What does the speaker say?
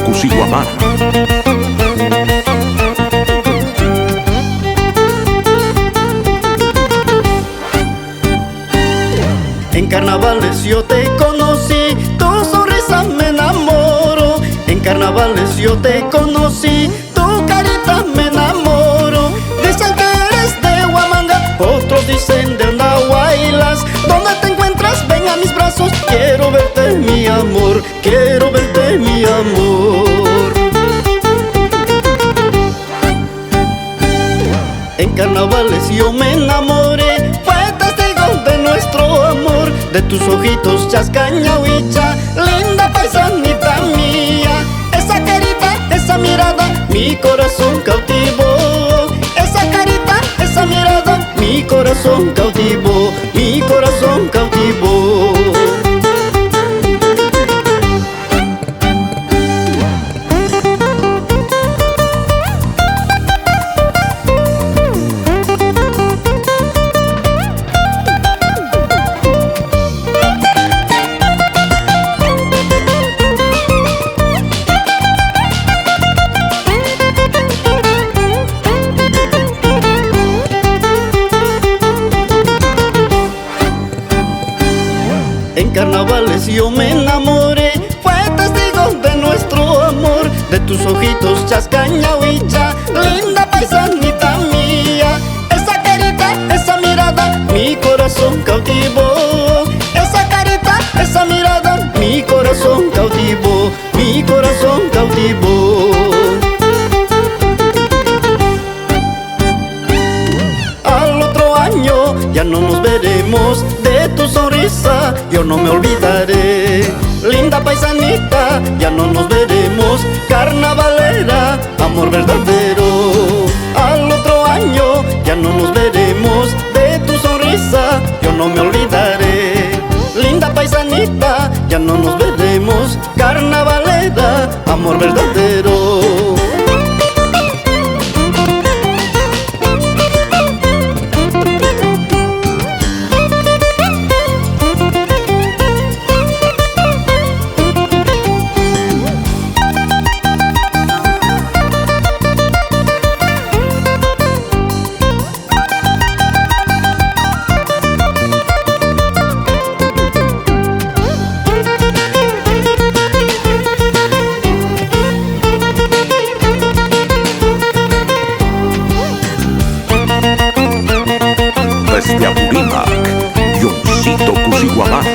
Cusihuamán. En carnavales yo te conocí, tu sonrisa me enamoro. En carnavales yo te conocí, tu carita me enamoro. Dicen que eres de Huamanga, otros dicen de Andahuaylas. ¿Dónde te encuentras? Ven a mis brazos, quiero verte mi amor, quiero verte mi amor. En carnavales yo me enamoré, fue testigo de nuestro amor. De tus ojitos chascañahuicha, linda paisanita mía. Esa carita, esa mirada, mi corazón cautivó. Esa carita, esa mirada, mi corazón cautivó, mi corazón cautivó. En carnavales yo me enamoré, fue testigo de nuestro amor. De tus ojitos chascañahuicha, linda paisanita mía. Esa carita, esa mirada, mi corazón cautivó. Esa carita, esa mirada, mi corazón cautivó, mi corazón cautivó. Al otro año ya no nos veremos, de tu sonrisa yo no me olvidaré. Linda paisanita, ya no nos veremos, carnavalera, amor verdadero. Al otro año ya no nos veremos, de tu sonrisa yo no me olvidaré. Linda paisanita, ya no nos veremos, carnavalera, amor verdadero. Desde Apurímac, Johncito Cusihuamán.